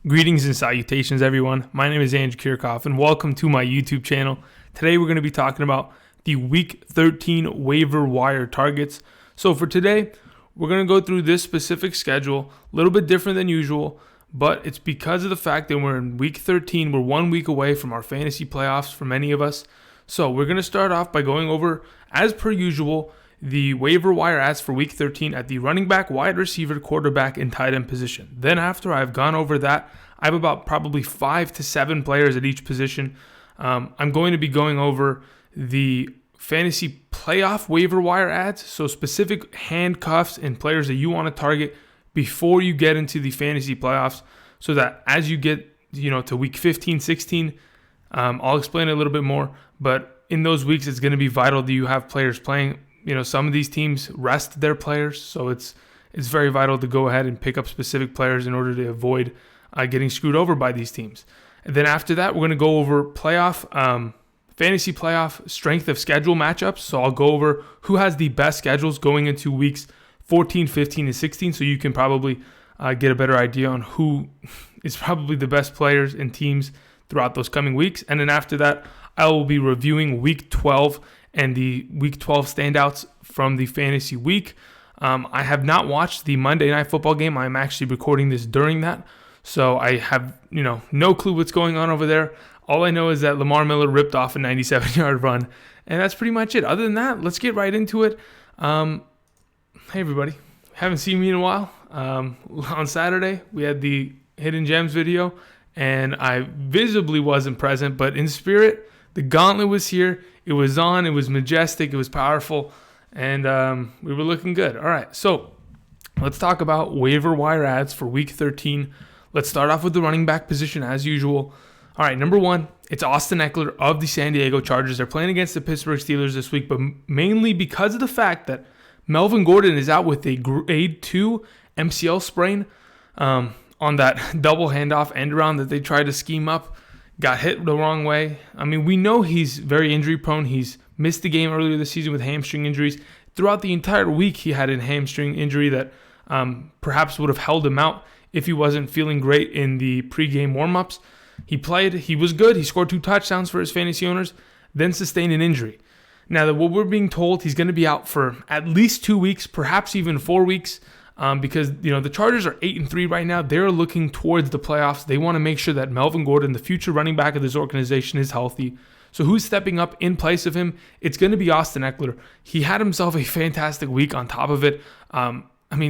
Greetings and salutations, everyone. My name is Andrew Kirchhoff, and welcome to my YouTube channel. Today, we're going to be talking about the Week 13 waiver wire targets. So for today, we're going to go through this specific schedule, a little bit different than usual, but it's because of the fact that we're in Week 13. We're 1 week away from our fantasy playoffs for many of us. So we're going to start off by going over, as per usual, the waiver wire ads for Week 13 at the running back, wide receiver, quarterback, and tight end position. Then after I've gone over that, I have about probably 5 to 7 players at each position. I'm going to be going over the fantasy playoff waiver wire ads, so specific handcuffs and players that you want to target before you get into the fantasy playoffs, so that as you get to Week 15, 16, I'll explain it a little bit more. But in those weeks, it's going to be vital that you have players playing. Some of these teams rest their players, so it's very vital to go ahead and pick up specific players in order to avoid getting screwed over by these teams. And then after that, we're going to go over fantasy playoff strength of schedule matchups. So I'll go over who has the best schedules going into weeks 14, 15, and 16, so you can probably get a better idea on who is probably the best players and teams throughout those coming weeks. And then after that, I will be reviewing Week 12 and the Week 12 standouts from the fantasy week. I have not watched the Monday Night Football game. I'm actually recording this during that, so I have no clue what's going on over there. All I know is that Lamar Miller ripped off a 97-yard run, and that's pretty much it. Other than that, let's get right into it. Hey everybody, haven't seen me in a while. On Saturday, we had the Hidden Gems video, and I visibly wasn't present, but in spirit, the gauntlet was here. It was on. It was majestic. It was powerful. And we were looking good. All right. So let's talk about waiver wire ads for Week 13. Let's start off with the running back position as usual. All right. Number one, it's Austin Ekeler of the San Diego Chargers. They're playing against the Pittsburgh Steelers this week, but mainly because of the fact that Melvin Gordon is out with a grade 2 MCL sprain on that double handoff end around that they tried to scheme up. Got hit the wrong way. I mean, we know he's very injury prone. He's missed the game earlier this season with hamstring injuries. Throughout the entire week, he had a hamstring injury that perhaps would have held him out if he wasn't feeling great in the pregame warmups. He played. He was good. He scored 2 touchdowns for his fantasy owners, then sustained an injury. Now, that what we're being told, he's going to be out for at least 2 weeks, perhaps even 4 weeks. Because the Chargers are 8-3 right now. They're looking towards the playoffs. They want to make sure that Melvin Gordon, the future running back of this organization, is healthy. So who's stepping up in place of him? It's going to be Austin Ekeler. He had himself a fantastic week on top of it.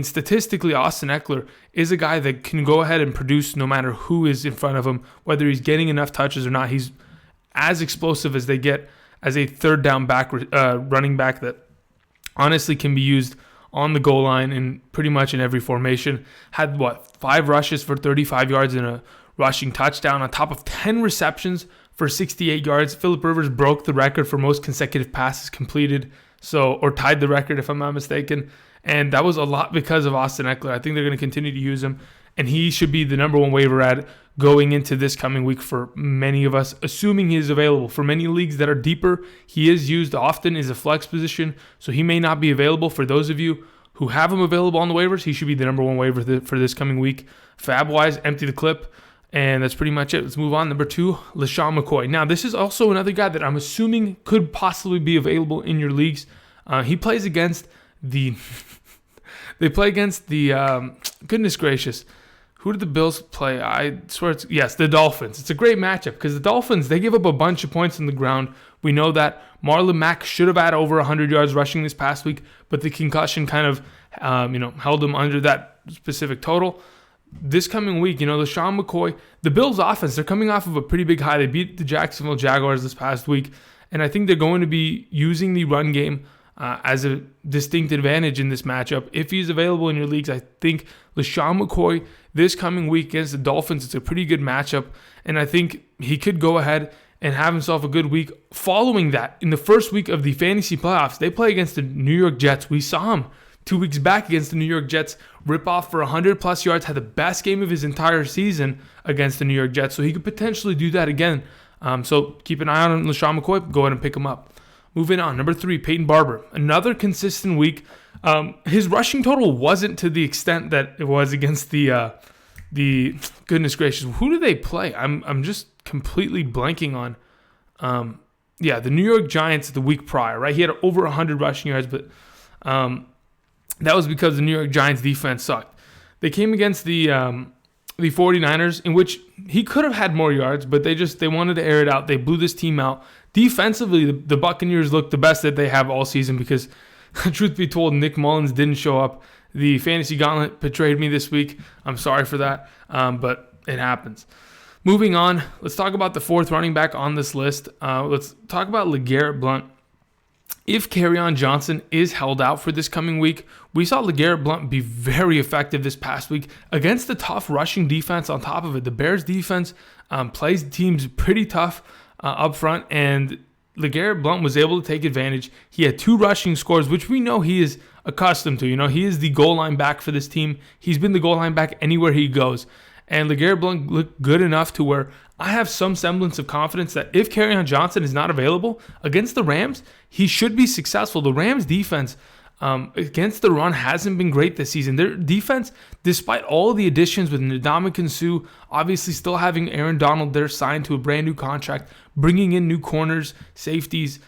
Statistically, Austin Ekeler is a guy that can go ahead and produce no matter who is in front of him, whether he's getting enough touches or not. He's as explosive as they get as a third down back running back that honestly can be used on the goal line and pretty much in every formation. Had 5 rushes for 35 yards and a rushing touchdown on top of 10 receptions for 68 yards. Phillip Rivers broke the record for most consecutive passes completed, or tied the record if I'm not mistaken. And that was a lot because of Austin Ekeler. I think they're going to continue to use him, and he should be the number one waiver ad going into this coming week for many of us, assuming he is available. For many leagues that are deeper, he is used often as a flex position, so he may not be available. For those of you who have him available on the waivers, he should be the number one waiver for this coming week. Fab-wise, empty the clip, and that's pretty much it. Let's move on. Number 2, LeSean McCoy. Now, this is also another guy that I'm assuming could possibly be available in your leagues. He plays against the... They play against the... goodness gracious. Who did the Bills play? I swear the Dolphins. It's a great matchup because the Dolphins, they give up a bunch of points on the ground. We know that Marlon Mack should have had over 100 yards rushing this past week, but the concussion kind of, held him under that specific total. This coming week, LeSean McCoy, the Bills offense, they're coming off of a pretty big high. They beat the Jacksonville Jaguars this past week, and I think they're going to be using the run game as a distinct advantage in this matchup. If he's available in your leagues, I think LeSean McCoy this coming week against the Dolphins, it's a pretty good matchup, and I think he could go ahead and have himself a good week. Following that, in the first week of the fantasy playoffs, they play against the New York Jets. We saw him 2 weeks back against the New York Jets, rip off for 100-plus yards, had the best game of his entire season against the New York Jets, so he could potentially do that again. So keep an eye on LeSean McCoy. Go ahead and pick him up. Moving on, number 3, Peyton Barber. Another consistent week. His rushing total wasn't to the extent that it was against the goodness gracious, who do they play? I'm just completely blanking on. The New York Giants the week prior, right? He had over 100 rushing yards, but that was because the New York Giants defense sucked. They came against the 49ers, in which he could have had more yards, but they wanted to air it out. They blew this team out. Defensively, the Buccaneers looked the best that they have all season because, truth be told, Nick Mullins didn't show up. The fantasy gauntlet betrayed me this week. I'm sorry for that, but it happens. Moving on, let's talk about the fourth running back on this list. Let's talk about LeGarrette Blount. If Kerryon Johnson is held out for this coming week, we saw LeGarrette Blount be very effective this past week against the tough rushing defense on top of it. The Bears defense plays teams pretty tough up front, and LeGarrette Blount was able to take advantage. He had 2 rushing scores, which we know he is accustomed to. He is the goal line back for this team. He's been the goal line back anywhere he goes. And LeGarrette Blount looked good enough to where I have some semblance of confidence that if Kerryon Johnson is not available against the Rams, he should be successful. The Rams defense against the run hasn't been great this season. Their defense, despite all the additions with Ndamukong Suh, obviously still having Aaron Donald there signed to a brand new contract, bringing in new corners, safeties,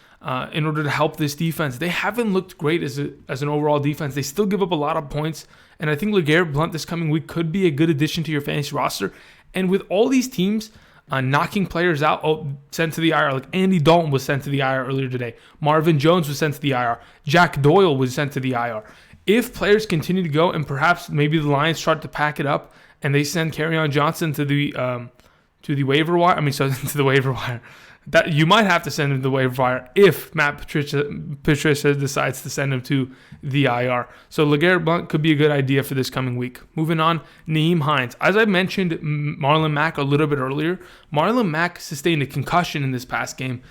in order to help this defense. They haven't looked great as an overall defense. They still give up a lot of points, and I think LeGarrette Blount this coming week could be a good addition to your fantasy roster. And with all these teams knocking players out, sent to the IR, like Andy Dalton was sent to the IR earlier today. Marvin Jones was sent to the IR. Jack Doyle was sent to the IR. If players continue to go, and perhaps maybe the Lions start to pack it up, and they send Kerryon Johnson to the waiver wire. To the waiver wire. That you might have to send him to the waiver wire if Matt Patricia decides to send him to the IR. So LeGarrette Blount could be a good idea for this coming week. Moving on, Nyheim Hines. As I mentioned Marlon Mack a little bit earlier, Marlon Mack sustained a concussion in this past game.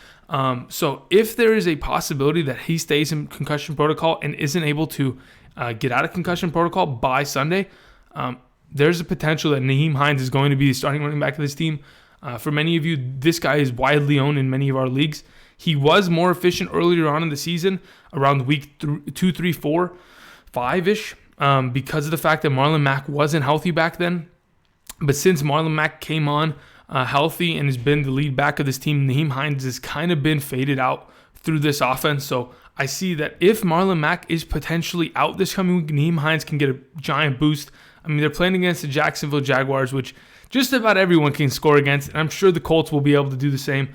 So if there is a possibility that he stays in concussion protocol and isn't able to get out of concussion protocol by Sunday, there's a potential that Nyheim Hines is going to be the starting running back of this team. For many of you, this guy is widely owned in many of our leagues. He was more efficient earlier on in the season, around week 2, 3, 4, 5-ish, because of the fact that Marlon Mack wasn't healthy back then. But since Marlon Mack came on healthy and has been the lead back of this team, Nyheim Hines has kind of been faded out through this offense. So I see that if Marlon Mack is potentially out this coming week, Nyheim Hines can get a giant boost. I mean, they're playing against the Jacksonville Jaguars, which just about everyone can score against, and I'm sure the Colts will be able to do the same.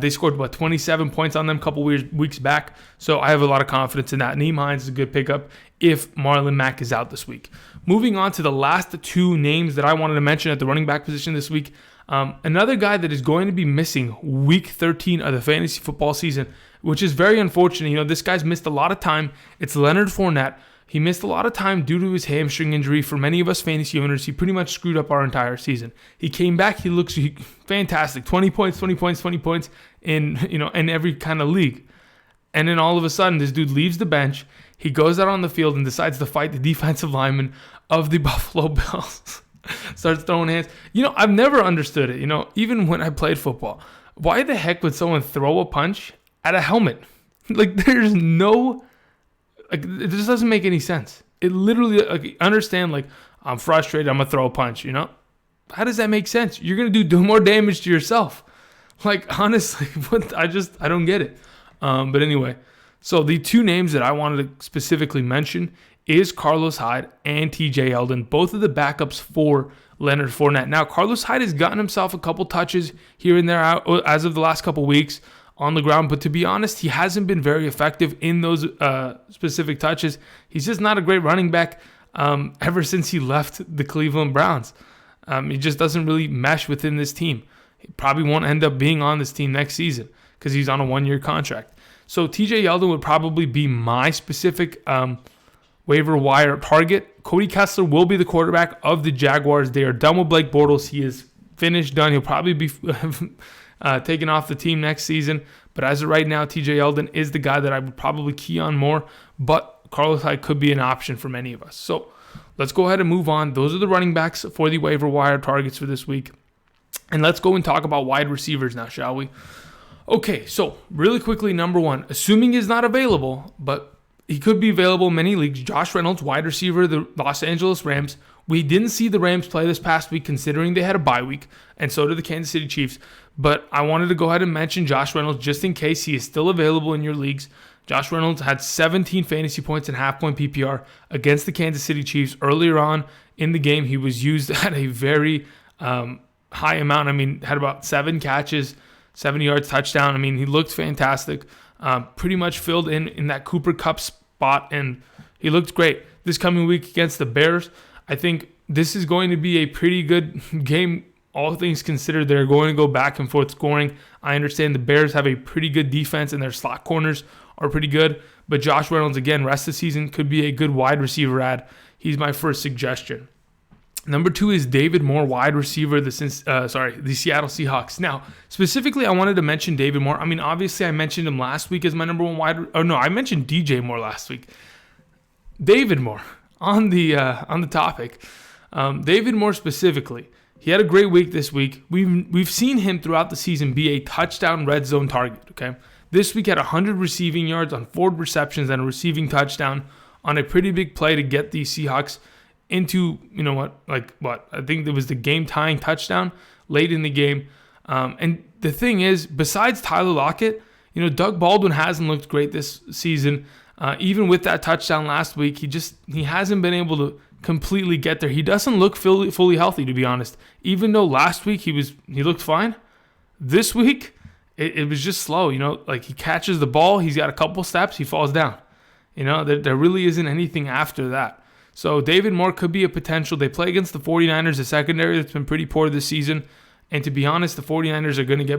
They scored, 27 points on them a couple weeks back, so I have a lot of confidence in that. Nyheim Hines is a good pickup if Marlon Mack is out this week. Moving on to the last 2 names that I wanted to mention at the running back position this week. Another guy that is going to be missing week 13 of the fantasy football season, which is very unfortunate. This guy's missed a lot of time. It's Leonard Fournette. He missed a lot of time due to his hamstring injury. For many of us fantasy owners, he pretty much screwed up our entire season. He came back. He looks fantastic. 20 points in every kind of league. And then all of a sudden, this dude leaves the bench. He goes out on the field and decides to fight the defensive lineman of the Buffalo Bills. Starts throwing hands. I've never understood it. Even when I played football, why the heck would someone throw a punch at a helmet? There's no... it just doesn't make any sense. It literally, understand, I'm frustrated, I'm going to throw a punch, How does that make sense? You're going to do more damage to yourself. Honestly, I don't get it. But anyway, so the 2 names that I wanted to specifically mention is Carlos Hyde and TJ Yeldon, both of the backups for Leonard Fournette. Now, Carlos Hyde has gotten himself a couple touches here and there as of the last couple weeks on the ground, but to be honest, he hasn't been very effective in those specific touches. He's just not a great running back ever since he left the Cleveland Browns. He just doesn't really mesh within this team. He probably won't end up being on this team next season because he's on a 1-year contract. So TJ Yeldon would probably be my specific waiver wire target. Cody Kessler will be the quarterback of the Jaguars. They are done with Blake Bortles. He is finished, done. He'll probably be taken off the team next season. But as of right now, TJ Yeldon is the guy that I would probably key on more. But Carlos Hyde could be an option for many of us. So let's go ahead and move on. Those are the running backs for the waiver wire targets for this week. And let's go and talk about wide receivers now, shall we? Okay, so really quickly, number 1, assuming he's not available, but he could be available in many leagues. Josh Reynolds, wide receiver, the Los Angeles Rams. We didn't see the Rams play this past week considering they had a bye week, and so did the Kansas City Chiefs. But I wanted to go ahead and mention Josh Reynolds just in case he is still available in your leagues. Josh Reynolds had 17 fantasy points in half-point PPR against the Kansas City Chiefs. Earlier on in the game, he was used at a very high amount. I mean, had about 7 catches, 70 yards, touchdown. I mean, he looked fantastic. Pretty much filled in that Cooper Kupp spot, and he looked great. This coming week against the Bears, I think this is going to be a pretty good game. All things considered, they're going to go back and forth scoring. I understand the Bears have a pretty good defense, and their slot corners are pretty good. But Josh Reynolds, again, rest of the season, could be a good wide receiver add. He's my first suggestion. Number 2 is David Moore, wide receiver, the Seattle Seahawks. Now, specifically, I wanted to mention David Moore. I mean, obviously, I mentioned him last week as my number 1 I mentioned DJ Moore last week. David Moore on the topic. David Moore specifically, he had a great week this week. We've seen him throughout the season be a touchdown red zone target. Okay, this week had 100 receiving yards on 4 receptions and a receiving touchdown on a pretty big play to get the Seahawks into, I think it was the game-tying touchdown late in the game. And the thing is, besides Tyler Lockett, Doug Baldwin hasn't looked great this season. Even with that touchdown last week, he hasn't been able to completely get there. He doesn't look fully healthy, to be honest. Even though last week he looked fine, this week it was just slow. He catches the ball, he's got a couple steps, he falls down. There really isn't anything after that. So David Moore could be a potential. They play against the 49ers, a secondary that's been pretty poor this season. And to be honest, the 49ers are going to get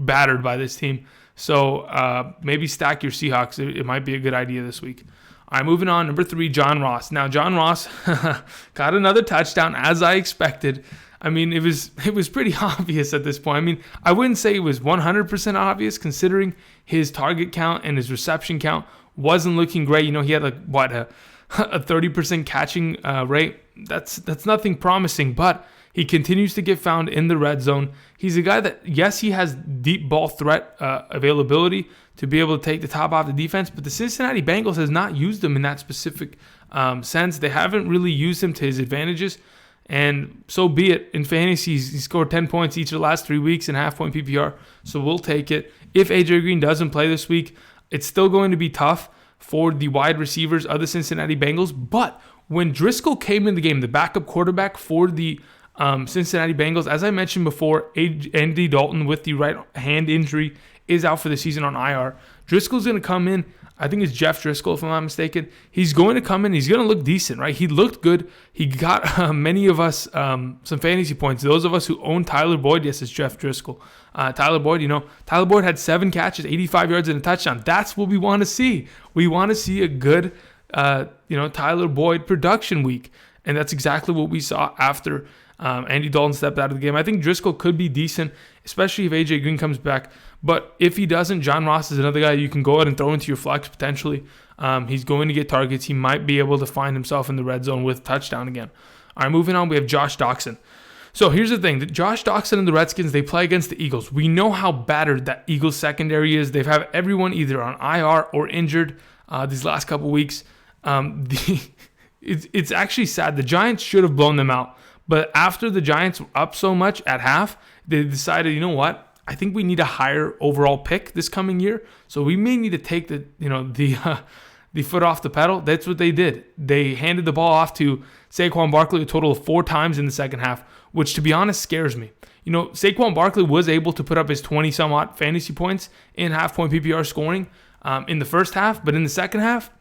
battered by this team. So maybe stack your Seahawks. It might be a good idea this week. All right, moving on. Number 3, John Ross. Now, John Ross got another touchdown, as I expected. I mean, it was pretty obvious at this point. I mean, I wouldn't say it was 100% obvious considering his target count and his reception count wasn't looking great. He had a 30% catching rate. That's nothing promising, but he continues to get found in the red zone. He's a guy that, yes, he has deep ball threat availability to be able to take the top off the defense, but the Cincinnati Bengals has not used him in that specific sense. They haven't really used him to his advantages, and so be it. In fantasy, he scored 10 points each of the last 3 weeks in half-point PPR, so we'll take it. If A.J. Green doesn't play this week, it's still going to be tough for the wide receivers of the Cincinnati Bengals, but when Driscoll came in the game, the backup quarterback for the Cincinnati Bengals, as I mentioned before, Andy Dalton with the right hand injury is out for the season on IR. Driscoll's going to come in. I think it's Jeff Driscoll, if I'm not mistaken. He's going to come in. He's going to look decent, right? He looked good. He got many of us some fantasy points. Those of us who own Tyler Boyd, yes, it's Jeff Driscoll. Tyler Boyd, Tyler Boyd had 7 catches, 85 yards, and a touchdown. That's what we want to see. We want to see a good, Tyler Boyd production week. And that's exactly what we saw after Andy Dalton stepped out of the game. I think Driscoll could be decent, especially if A.J. Green comes back. But if he doesn't, John Ross is another guy you can go ahead and throw into your flex potentially. He's going to get targets. He might be able to find himself in the red zone with touchdown again. All right, moving on, we have Josh Doctson. So here's the thing. Josh Doctson and the Redskins, they play against the Eagles. We know how battered that Eagles secondary is. They've had everyone either on IR or injured these last couple weeks. It's actually sad. The Giants should have blown them out. But after the Giants were up so much at half, they decided, you know what? I think we need a higher overall pick this coming year. So we may need to take the foot off the pedal. That's what they did. They handed the ball off to Saquon Barkley a total of 4 times in the second half, which to be honest scares me. Saquon Barkley was able to put up his 20-some-odd fantasy points in half-point PPR scoring in the first half, but in the second half,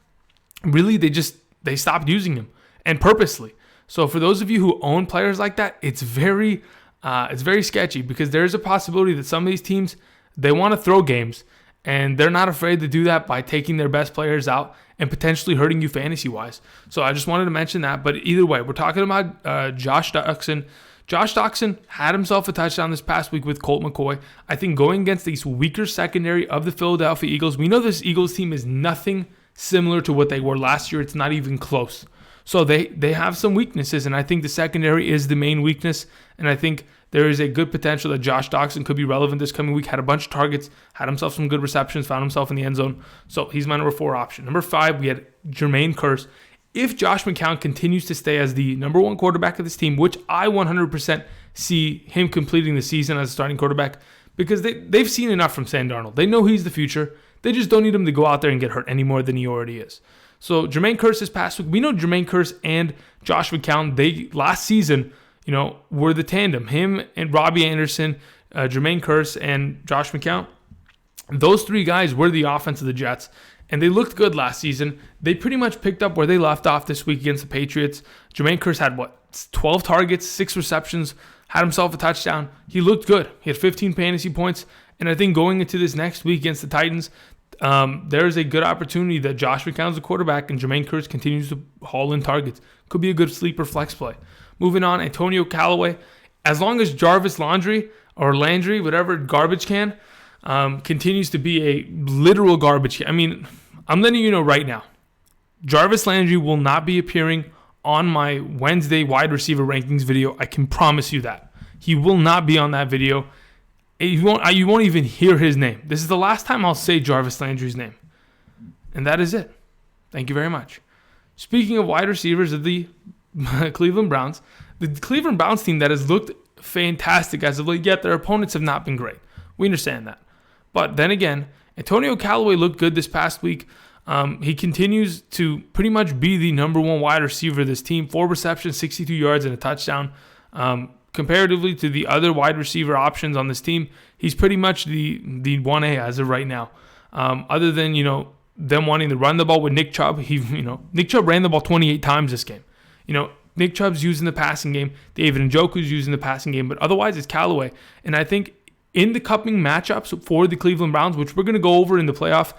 really they stopped using him, and purposely. So for those of you who own players like that, it's very sketchy because there's a possibility that some of these teams, they want to throw games, and they're not afraid to do that by taking their best players out and potentially hurting you fantasy-wise. So I just wanted to mention that. But either way, we're talking about Josh Doctson. Josh Doctson had himself a touchdown this past week with Colt McCoy. I think going against these weaker secondary of the Philadelphia Eagles, we know this Eagles team is nothing similar to what they were last year. It's not even close. So they have some weaknesses, and I think the secondary is the main weakness. And I think there is a good potential that Josh Doctson could be relevant this coming week. Had a bunch of targets, had himself some good receptions, found himself in the end zone. So he's my number 4 option. Number 5, we had Jermaine Kearse. If Josh McCown continues to stay as the number 1 quarterback of this team, which I 100% see him completing the season as a starting quarterback, because they've seen enough from Sam Darnold. They know he's the future. They just don't need him to go out there and get hurt any more than he already is. So Jermaine Kearse this past week, we know Jermaine Kearse and Josh McCown, they last season, were the tandem. Him and Robbie Anderson, Jermaine Kearse, and Josh McCown. Those 3 guys were the offense of the Jets, and they looked good last season. They pretty much picked up where they left off this week against the Patriots. Jermaine Kearse had, 12 targets, 6 receptions, had himself a touchdown. He looked good. He had 15 fantasy points, and I think going into this next week against the Titans, there's a good opportunity that Josh McCown's the quarterback and Jermaine Kearse continues to haul in targets. Could be a good sleeper flex play. Moving on, Antonio Callaway. As long as Jarvis Landry, whatever garbage can, continues to be a literal garbage can. I mean, I'm letting you know right now, Jarvis Landry will not be appearing on my Wednesday wide receiver rankings video. I can promise you that. He will not be on that video. You won't even hear his name. This is the last time I'll say Jarvis Landry's name. And that is it. Thank you very much. Speaking of wide receivers of the Cleveland Browns, the Cleveland Browns team that has looked fantastic as of late, yet their opponents have not been great. We understand that. But then again, Antonio Callaway looked good this past week. He continues to pretty much be the number 1 wide receiver of this team. 4 receptions, 62 yards, and a touchdown. Comparatively to the other wide receiver options on this team, he's pretty much the 1A as of right now. Other than, them wanting to run the ball with Nick Chubb, Nick Chubb ran the ball 28 times this game. Nick Chubb's using the passing game. David Njoku's using the passing game, but otherwise it's Callaway. And I think in the coming matchups for the Cleveland Browns, which we're going to go over in the playoff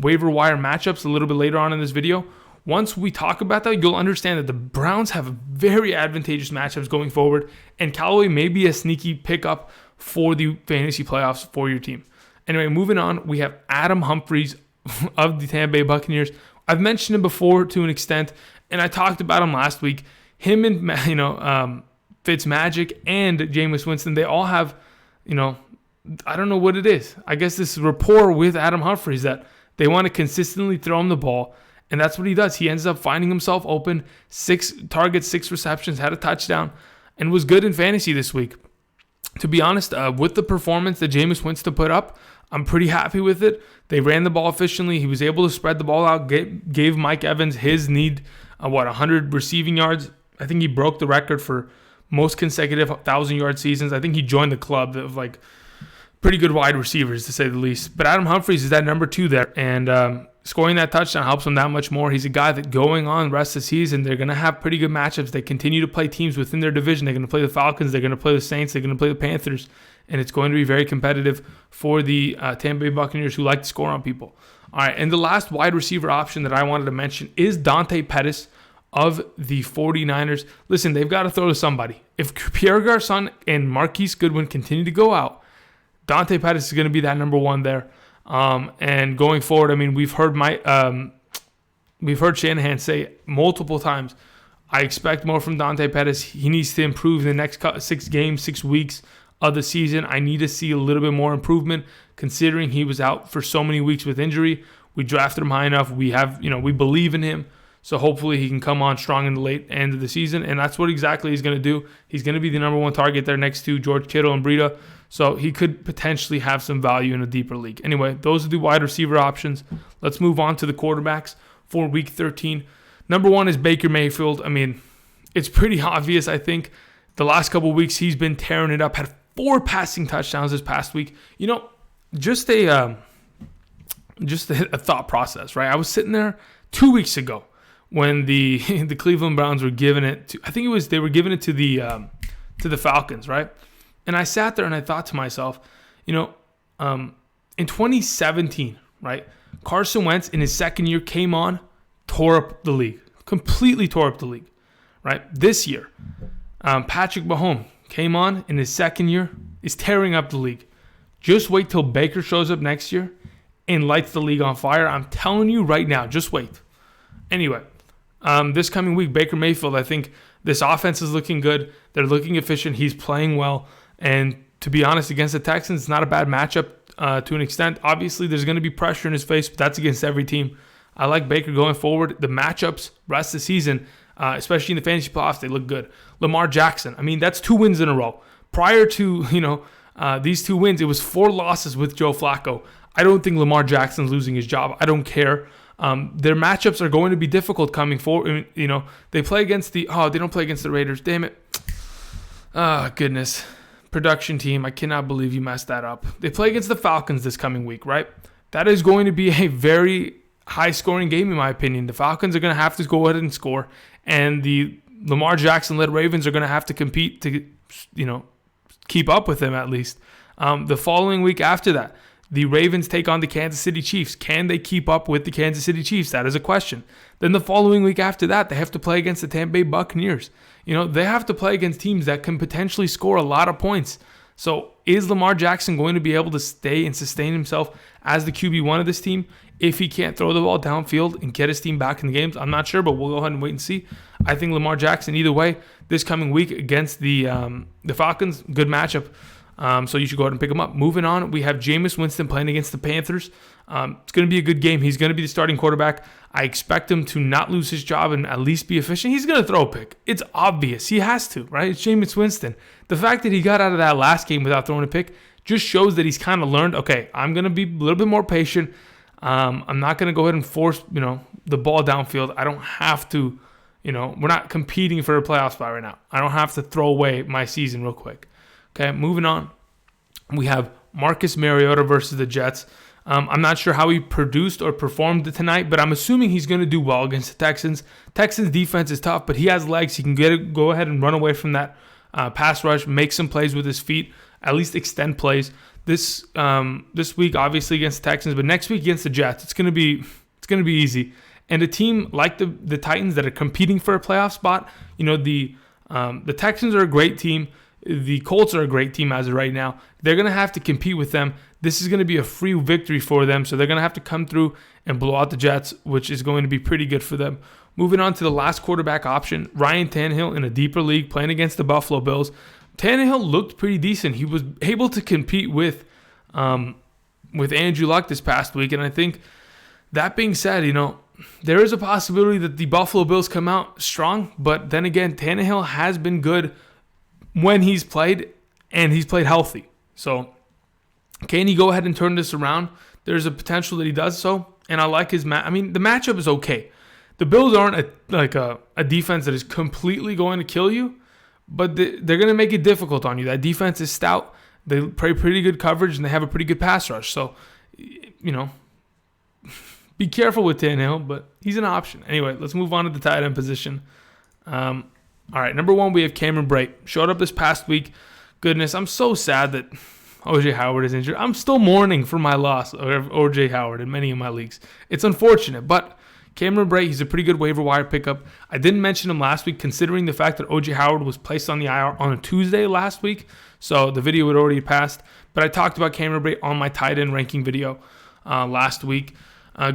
waiver wire matchups a little bit later on in this video, once we talk about that, you'll understand that the Browns have very advantageous matchups going forward, and Callaway may be a sneaky pickup for the fantasy playoffs for your team. Anyway, moving on, we have Adam Humphries of the Tampa Bay Buccaneers. I've mentioned him before to an extent, and I talked about him last week. Him and Fitzmagic and Jameis Winston, they all have, I don't know what it is. I guess this rapport with Adam Humphries that they want to consistently throw him the ball. And that's what he does. He ends up finding himself open, 6 targets, 6 receptions, had a touchdown, and was good in fantasy this week. To be honest, with the performance that Jameis Winston put up, I'm pretty happy with it. They ran the ball efficiently. He was able to spread the ball out, gave Mike Evans his need, 100 receiving yards. I think he broke the record for most consecutive 1,000-yard seasons. I think he joined the club of pretty good wide receivers, to say the least. But Adam Humphries is that number 2 there, and scoring that touchdown helps him that much more. He's a guy that going on the rest of the season, they're going to have pretty good matchups. They continue to play teams within their division. They're going to play the Falcons. They're going to play the Saints. They're going to play the Panthers. And it's going to be very competitive for the Tampa Bay Buccaneers who like to score on people. All right, and the last wide receiver option that I wanted to mention is Dante Pettis of the 49ers. Listen, they've got to throw to somebody. If Pierre Garçon and Marquise Goodwin continue to go out, Dante Pettis is going to be that number 1 there. And going forward, I mean, we've heard Shanahan say multiple times, I expect more from Dante Pettis. He needs to improve in the next 6 weeks of the season. I need to see a little bit more improvement, considering he was out for so many weeks with injury. We drafted him high enough. We believe in him. So hopefully he can come on strong in the late end of the season. And that's what exactly he's going to do. He's going to be the number 1 target there next to George Kittle and Brate. So he could potentially have some value in a deeper league. Anyway, those are the wide receiver options. Let's move on to the quarterbacks for Week 13. Number 1 is Baker Mayfield. I mean, it's pretty obvious, I think. The last couple of weeks, he's been tearing it up. Had 4 passing touchdowns this past week. Just a thought process, right? I was sitting there 2 weeks ago when the Cleveland Browns were giving it to, they were giving it to the Falcons, right? And I sat there and I thought to myself, in 2017, right, Carson Wentz in his second year came on, tore up the league, completely tore up the league, right? This year, Patrick Mahomes came on in his second year, is tearing up the league. Just wait till Baker shows up next year and lights the league on fire. I'm telling you right now, just wait. Anyway, this coming week, Baker Mayfield, I think this offense is looking good. They're looking efficient. He's playing well. And to be honest, against the Texans, it's not a bad matchup to an extent. Obviously, there's going to be pressure in his face, but that's against every team. I like Baker going forward. The matchups, rest of the season, especially in the fantasy playoffs, they look good. Lamar Jackson, I mean, that's 2 wins in a row. Prior to, these 2 wins, it was 4 losses with Joe Flacco. I don't think Lamar Jackson's losing his job. I don't care. Their matchups are going to be difficult coming forward. They play against they don't play against the Raiders. Damn it. Goodness. Production team, I cannot believe you messed that up. They play against the Falcons this coming week, right? That is going to be a very high-scoring game, in my opinion. The Falcons are going to have to go ahead and score, and the Lamar Jackson-led Ravens are going to have to compete to, keep up with them at least. The following week after that, the Ravens take on the Kansas City Chiefs. Can they keep up with the Kansas City Chiefs? That is a question. Then the following week after that, they have to play against the Tampa Bay Buccaneers. They have to play against teams that can potentially score a lot of points. So is Lamar Jackson going to be able to stay and sustain himself as the QB1 of this team if he can't throw the ball downfield and get his team back in the games? I'm not sure, but we'll go ahead and wait and see. I think Lamar Jackson, either way, this coming week against the Falcons, good matchup. So you should go ahead and pick him up. Moving on, we have Jameis Winston playing against the Panthers. It's going to be a good game. He's going to be the starting quarterback. I expect him to not lose his job and at least be efficient. He's going to throw a pick. It's obvious. He has to, right? It's Jameis Winston. The fact that he got out of that last game without throwing a pick just shows that he's kind of learned, okay, I'm going to be a little bit more patient. I'm not going to go ahead and force, the ball downfield. I don't have to, we're not competing for a playoff spot right now. I don't have to throw away my season real quick. Okay, moving on. We have Marcus Mariota versus the Jets. I'm not sure how he produced or performed tonight, but I'm assuming he's going to do well against the Texans. Texans defense is tough, but he has legs. He can go ahead and run away from that pass rush, make some plays with his feet, at least extend plays. This week, obviously against the Texans, but next week against the Jets, it's going to be easy. And a team like the Titans that are competing for a playoff spot, the Texans are a great team. The Colts are a great team as of right now. They're going to have to compete with them. This is going to be a free victory for them, so they're going to have to come through and blow out the Jets, which is going to be pretty good for them. Moving on to the last quarterback option, Ryan Tannehill in a deeper league playing against the Buffalo Bills. Tannehill looked pretty decent. He was able to compete with Andrew Luck this past week, and I think that being said, there is a possibility that the Buffalo Bills come out strong, but then again, Tannehill has been good when he's played, and he's played healthy. So can he go ahead and turn this around? There's a potential that he does so, and I like his the matchup is okay. The Bills aren't a defense that is completely going to kill you, but they're going to make it difficult on you. That defense is stout. They play pretty good coverage, and they have a pretty good pass rush. So, be careful with Tannehill, but he's an option. Anyway, let's move on to the tight end position. All right, number 1, we have Cameron Brate. Showed up this past week. Goodness, I'm so sad that O.J. Howard is injured. I'm still mourning for my loss of O.J. Howard in many of my leagues. It's unfortunate, but Cameron Brate, he's a pretty good waiver wire pickup. I didn't mention him last week considering the fact that O.J. Howard was placed on the IR on a Tuesday last week, so the video had already passed. But I talked about Cameron Brate on my tight end ranking video last week.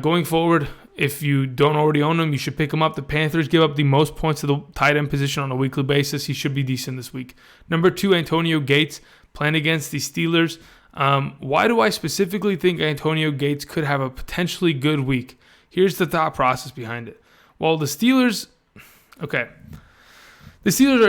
Going forward, if you don't already own him, you should pick him up. The Panthers give up the most points to the tight end position on a weekly basis. He should be decent this week. Number 2, Antonio Gates, playing against the Steelers. Why do I specifically think Antonio Gates could have a potentially good week? Here's the thought process behind it. Well, the Steelers are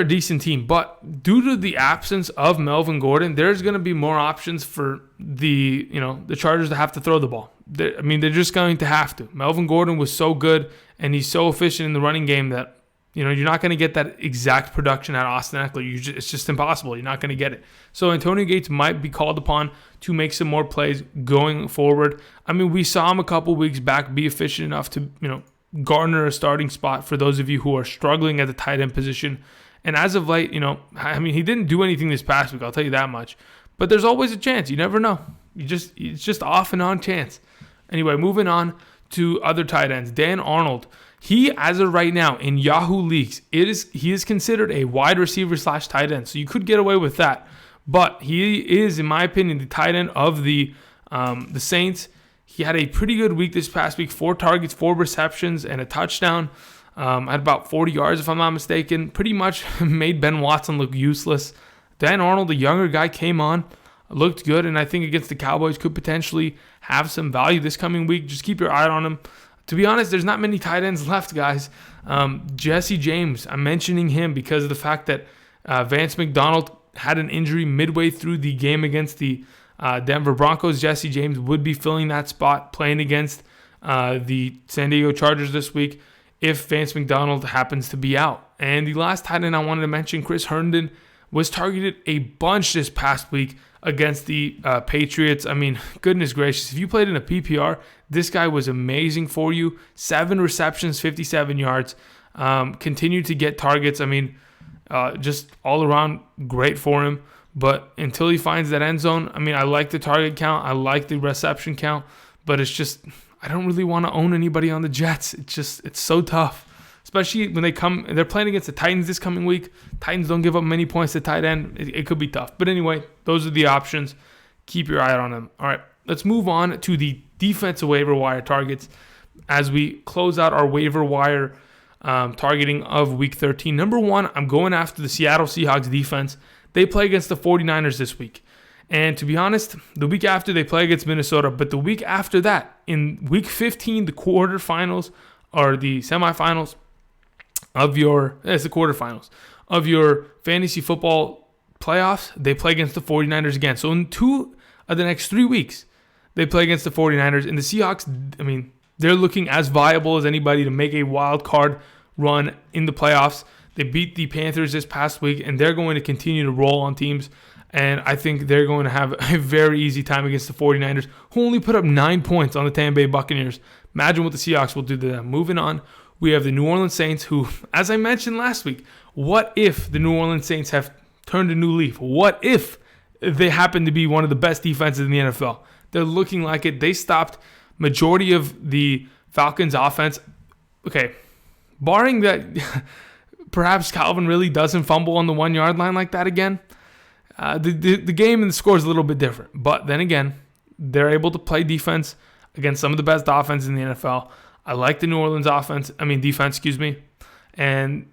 a decent team, but due to the absence of Melvin Gordon, there's going to be more options for the Chargers to have to throw the ball. They're just going to have to. Melvin Gordon was so good, and he's so efficient in the running game that you're not going to get that exact production out of Austin Ekeler. It's just impossible. You're not going to get it. So Antonio Gates might be called upon to make some more plays going forward. We saw him a couple weeks back be efficient enough to garner a starting spot for those of you who are struggling at the tight end position. And as of late, he didn't do anything this past week, I'll tell you that much. But there's always a chance. You never know. It's just off and on chance. Anyway, moving on to other tight ends. Dan Arnold. He, as of right now, in Yahoo leagues, he is considered a wide receiver / tight end. So you could get away with that. But he is, in my opinion, the tight end of the Saints. He had a pretty good week this past week. 4 targets, 4 receptions, and a touchdown. Had about 40 yards, if I'm not mistaken. Pretty much made Ben Watson look useless. Dan Arnold, the younger guy, came on, looked good, and I think against the Cowboys could potentially have some value this coming week. Just keep your eye on him. To be honest, there's not many tight ends left, guys. Jesse James, I'm mentioning him because of the fact that Vance McDonald had an injury midway through the game against the Denver Broncos. Jesse James would be filling that spot, playing against the San Diego Chargers this week if Vance McDonald happens to be out. And the last tight end I wanted to mention, Chris Herndon, was targeted a bunch this past week against the Patriots. I mean, goodness gracious, if you played in a PPR, this guy was amazing for you. 7 receptions, 57 yards. Continued to get targets. I mean, just all around great for him. But until he finds that end zone, I mean, I like the target count. I like the reception count. But it's just, I don't really want to own anybody on the Jets. It's so tough. Especially when they're playing against the Titans this coming week. Titans don't give up many points to tight end. It could be tough. But anyway, those are the options. Keep your eye on them. All right, let's move on to the defensive waiver wire targets as we close out our waiver wire targeting of Week 13. Number 1, I'm going after the Seattle Seahawks defense. They play against the 49ers this week. And to be honest, the week after they play against Minnesota, but the week after that, in Week 15, the quarterfinals or the semifinals, it's the quarterfinals of your fantasy football playoffs, they play against the 49ers again. So in 2 of the next 3 weeks, they play against the 49ers. And the Seahawks, I mean, they're looking as viable as anybody to make a wild card run in the playoffs. They beat the Panthers this past week, and they're going to continue to roll on teams. And I think they're going to have a very easy time against the 49ers, who only put up 9 points on the Tampa Bay Buccaneers. Imagine what the Seahawks will do to them. Moving on, we have the New Orleans Saints, who, as I mentioned last week, what if the New Orleans Saints have turned a new leaf? What if they happen to be one of the best defenses in the NFL? They're looking like it. They stopped majority of the Falcons' offense. Okay, barring that perhaps Calvin really doesn't fumble on the 1-yard line like that again, the game and the score is a little bit different. But then again, they're able to play defense against some of the best offenses in the NFL. I like the New Orleans defense, and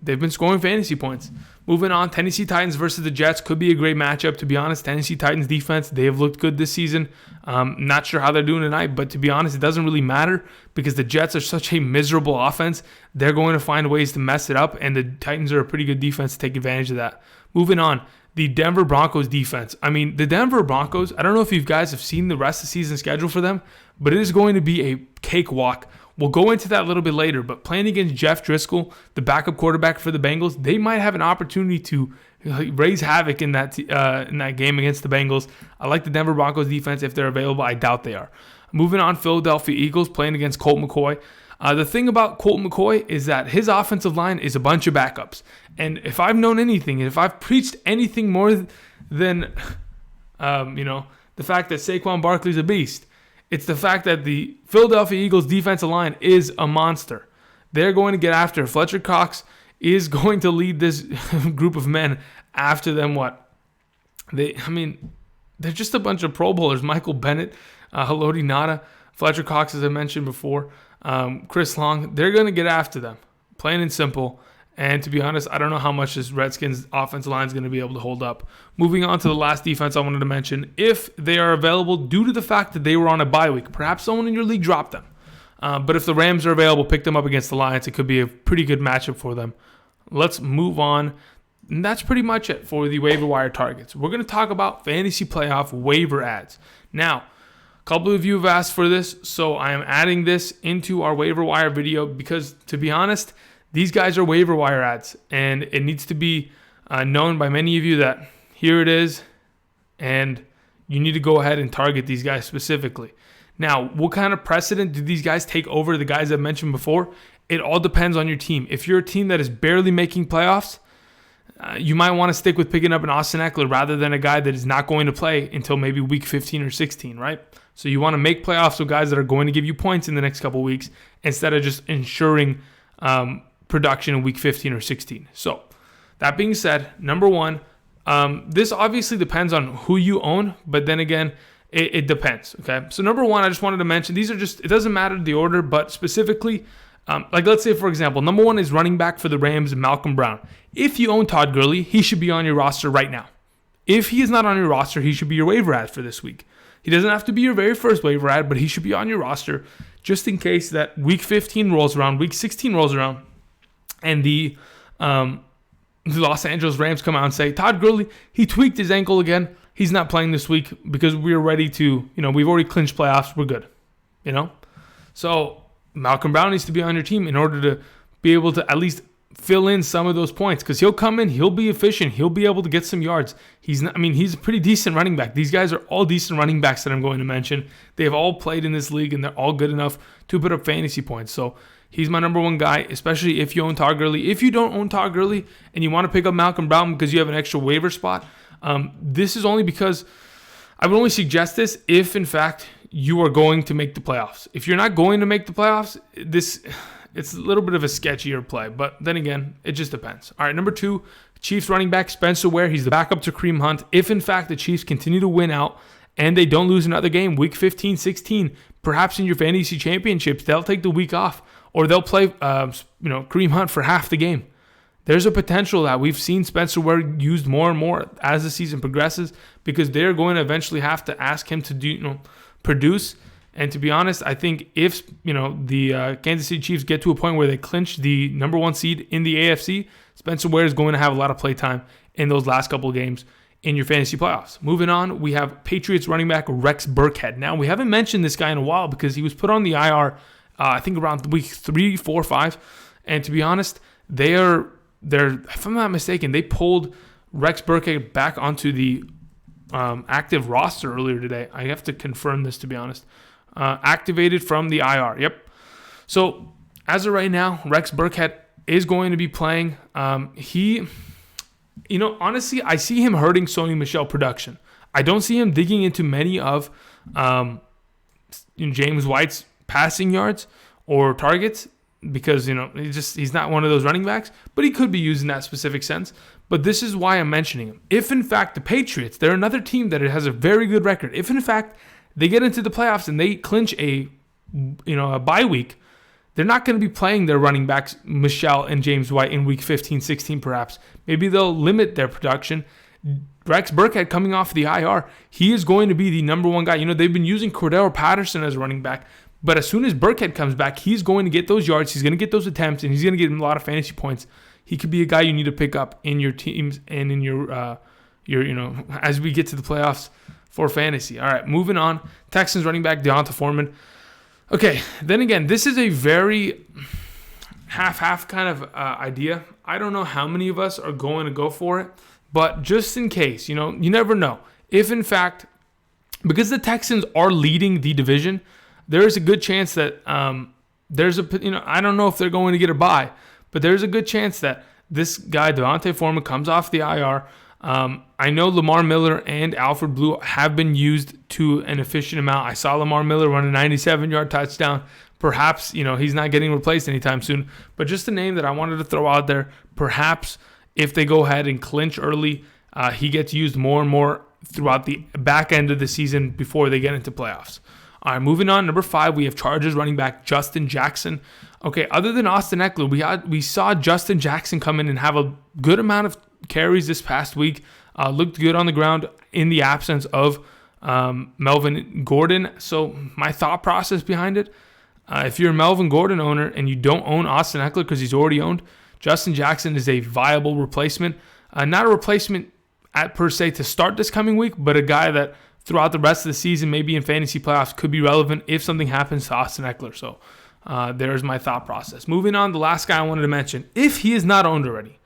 they've been scoring fantasy points. Moving on, Tennessee Titans versus the Jets could be a great matchup. To be honest, Tennessee Titans defense, they have looked good this season. Not sure how they're doing tonight, but to be honest, it doesn't really matter because the Jets are such a miserable offense. They're going to find ways to mess it up, and the Titans are a pretty good defense to take advantage of that. Moving on, the Denver Broncos defense. I mean, the Denver Broncos, I don't know if you guys have seen the rest of the season schedule for them, but it is going to be a cakewalk. We'll go into that a little bit later, but playing against Jeff Driscoll, the backup quarterback for the Bengals, they might have an opportunity to raise havoc in that game against the Bengals. I like the Denver Broncos defense if they're available. I doubt they are. Moving on, Philadelphia Eagles playing against Colt McCoy. The thing about Colt McCoy is that his offensive line is a bunch of backups. And if I've known anything, if I've preached anything more than the fact that Saquon Barkley's a beast, it's the fact that the Philadelphia Eagles defensive line is a monster. They're going to get after it. Fletcher Cox is going to lead this group of men after them. They're just a bunch of Pro Bowlers. Michael Bennett, Haloti Ngata, Fletcher Cox, as I mentioned before, Chris Long. They're going to get after them, plain and simple. And to be honest, I don't know how much this Redskins offensive line is going to be able to hold up. Moving on to the last defense I wanted to mention, if they are available due to the fact that they were on a bye week, perhaps someone in your league dropped them. But if the Rams are available, pick them up against the Lions. It could be a pretty good matchup for them. Let's move on. And that's pretty much it for the waiver wire targets. We're going to talk about fantasy playoff waiver ads. Now, a couple of you have asked for this, so I am adding this into our waiver wire video because, to be honest, these guys are waiver wire ads, and it needs to be known by many of you that here it is, and you need to go ahead and target these guys specifically. Now, what kind of precedent do these guys take over the guys I mentioned before? It all depends on your team. If you're a team that is barely making playoffs, you might want to stick with picking up an Austin Ekeler rather than a guy that is not going to play until maybe week 15 or 16, right? So you want to make playoffs with guys that are going to give you points in the next couple weeks instead of just ensuring production in week 15 or 16. So that being said, number one, this obviously depends on who you own, but then again, it depends. Okay. So number one, I just wanted to mention, these are just, it doesn't matter the order, but specifically Let's say, for example, number one is running back for the Rams, Malcolm Brown. If you own Todd Gurley, he should be on your roster right now. If he is not on your roster, he should be your waiver ad for this week. He doesn't have to be your very first waiver ad, but he should be on your roster just in case that week 15 rolls around, week 16 rolls around, and the Los Angeles Rams come out and say, Todd Gurley, he tweaked his ankle again. He's not playing this week because we're ready to, we've already clinched playoffs. We're good, So Malcolm Brown needs to be on your team in order to be able to at least fill in some of those points, because he'll come in, he'll be efficient, he'll be able to get some yards. He's a pretty decent running back. These guys are all decent running backs that I'm going to mention. They've all played in this league, and they're all good enough to put up fantasy points. So he's my number one guy, especially if you own Todd Gurley. If you don't own Todd Gurley and you want to pick up Malcolm Brown because you have an extra waiver spot, this is only because I would only suggest this if, in fact, you are going to make the playoffs. If you're not going to make the playoffs, it's a little bit of a sketchier play. But then again, it just depends. All right, number two, Chiefs running back Spencer Ware. He's the backup to Kareem Hunt. If, in fact, the Chiefs continue to win out and they don't lose another game, week 15, 16, perhaps in your fantasy championships, they'll take the week off or they'll play Kareem Hunt for half the game. There's a potential that we've seen Spencer Ware used more and more as the season progresses, because they're going to eventually have to ask him to produce. And to be honest, I think if the Kansas City Chiefs get to a point where they clinch the number one seed in the AFC, Spencer Ware is going to have a lot of play time in those last couple of games in your fantasy playoffs. Moving on, we have Patriots running back Rex Burkhead. Now, we haven't mentioned this guy in a while because he was put on the IR, I think around week 3, 4, 5. And to be honest, they're if I'm not mistaken, they pulled Rex Burkhead back onto the active roster earlier today. I have to confirm this, to be honest. Activated from the IR. Yep. So as of right now, Rex Burkhead is going to be playing. Honestly, I see him hurting Sony Michel production. I don't see him digging into many of James White's passing yards or targets, because he's not one of those running backs, but he could be used in that specific sense. But this is why I'm mentioning him. If in fact the Patriots, they're another team that has a very good record. If in fact they get into the playoffs and they clinch a bye week, they're not going to be playing their running backs Michel and James White in week 15, 16 perhaps. Maybe they'll limit their production. Rex Burkhead coming off the IR, he is going to be the number one guy. They've been using Cordell Patterson as a running back, but as soon as Burkhead comes back, he's going to get those yards, he's going to get those attempts, and he's going to get a lot of fantasy points. He could be a guy you need to pick up in your teams and in your as we get to the playoffs for fantasy. All right, moving on. Texans running back Deonta Foreman. Okay, then again, this is a very half-half kind of idea. I don't know how many of us are going to go for it, but just in case, you never know. If in fact, because the Texans are leading the division, there is a good chance that I don't know if they're going to get a bye, but there's a good chance that this guy, Deonta Foreman, comes off the IR. I know Lamar Miller and Alfred Blue have been used to an efficient amount. I saw Lamar Miller run a 97-yard touchdown. Perhaps, he's not getting replaced anytime soon. But just a name that I wanted to throw out there. Perhaps if they go ahead and clinch early, he gets used more and more throughout the back end of the season before they get into playoffs. All right, moving on. Number 5, we have Chargers running back Justin Jackson. Okay, other than Austin Ekeler, we saw Justin Jackson come in and have a good amount of carries this past week. Looked good on the ground in the absence of Melvin Gordon. So my thought process behind it, if you're a Melvin Gordon owner and you don't own Austin Ekeler because he's already owned, Justin Jackson is a viable replacement. Not a replacement per se to start this coming week, but a guy that throughout the rest of the season, maybe in fantasy playoffs, could be relevant if something happens to Austin Ekeler. So there's my thought process. Moving on, the last guy I wanted to mention, if he is not owned already,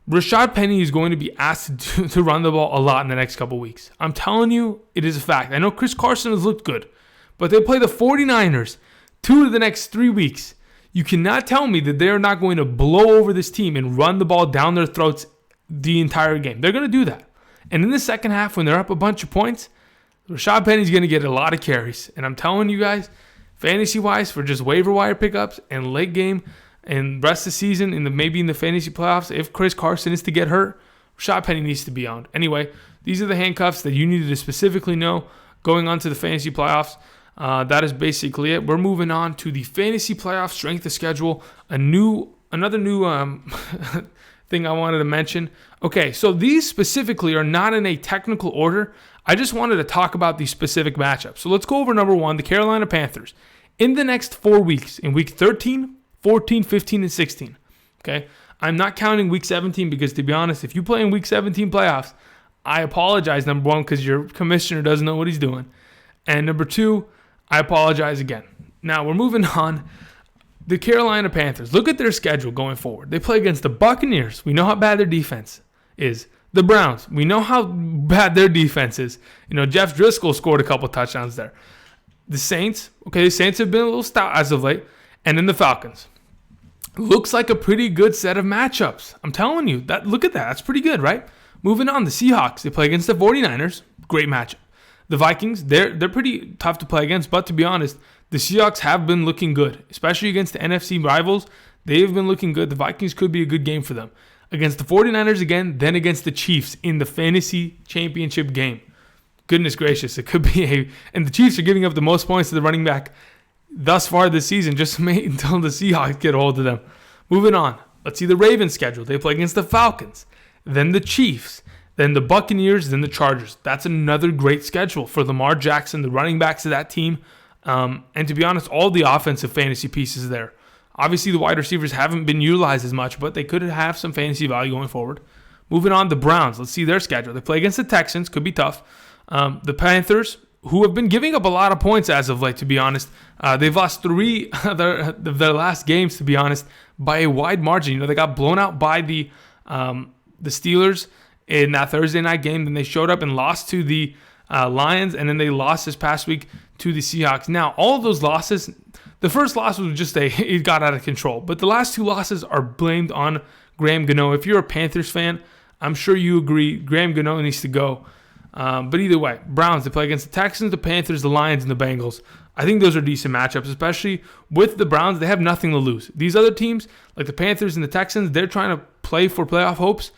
Rashad Penny is going to be asked to run the ball a lot in the next couple weeks. I'm telling you, it is a fact. I know Chris Carson has looked good, but they play the 49ers 2 of the next 3 weeks. You cannot tell me that they're not going to blow over this team and run the ball down their throats the entire game. They're going to do that. And in the second half, when they're up a bunch of points, Rashad Penny's going to get a lot of carries. And I'm telling you guys, fantasy-wise, for just waiver wire pickups and late game and rest of the season, maybe in the fantasy playoffs, if Chris Carson is to get hurt, Rashad Penny needs to be owned. Anyway, these are the handcuffs that you needed to specifically know going on to the fantasy playoffs. That is basically it. We're moving on to the fantasy playoff strength of schedule. Another new thing I wanted to mention. Okay, so these specifically are not in a technical order. I just wanted to talk about these specific matchups. So let's go over number 1, the Carolina Panthers. In the next 4 weeks, in week 13, 14, 15, and 16. Okay, I'm not counting week 17 because, to be honest, if you play in week 17 playoffs, I apologize, number 1, because your commissioner doesn't know what he's doing. And number 2, I apologize again. Now, we're moving on. The Carolina Panthers, look at their schedule going forward. They play against the Buccaneers. We know how bad their defense is. The Browns, we know how bad their defense is. Jeff Driscoll scored a couple touchdowns there. The Saints, the Saints have been a little stout as of late. And then the Falcons. Looks like a pretty good set of matchups. I'm telling you, look at that. That's pretty good, right? Moving on, the Seahawks, they play against the 49ers. Great matchup. The Vikings, they're pretty tough to play against, but to be honest, the Seahawks have been looking good, especially against the NFC rivals. They've been looking good. The Vikings could be a good game for them. Against the 49ers again, then against the Chiefs in the fantasy championship game. Goodness gracious, it could be and the Chiefs are giving up the most points to the running back thus far this season. Just wait until the Seahawks get a hold of them. Moving on, let's see the Ravens schedule. They play against the Falcons, then the Chiefs, then the Buccaneers, then the Chargers. That's another great schedule for Lamar Jackson, the running backs of that team. And to be honest, all the offensive fantasy pieces there. Obviously, the wide receivers haven't been utilized as much, but they could have some fantasy value going forward. Moving on, the Browns. Let's see their schedule. They play against the Texans. Could be tough. The Panthers, who have been giving up a lot of points as of late, to be honest. They've lost 3 of their last games, to be honest, by a wide margin. They got blown out by the Steelers in that Thursday night game. Then they showed up and lost to the Lions, and then they lost this past week to the Seahawks. Now, all of those losses, the first loss was just it got out of control. But the last 2 losses are blamed on Graham Gano. If you're a Panthers fan, I'm sure you agree Graham Gano needs to go. But either way, Browns, they play against the Texans, the Panthers, the Lions, and the Bengals. I think those are decent matchups, especially with the Browns. They have nothing to lose. These other teams, like the Panthers and the Texans, they're trying to play for playoff hopes.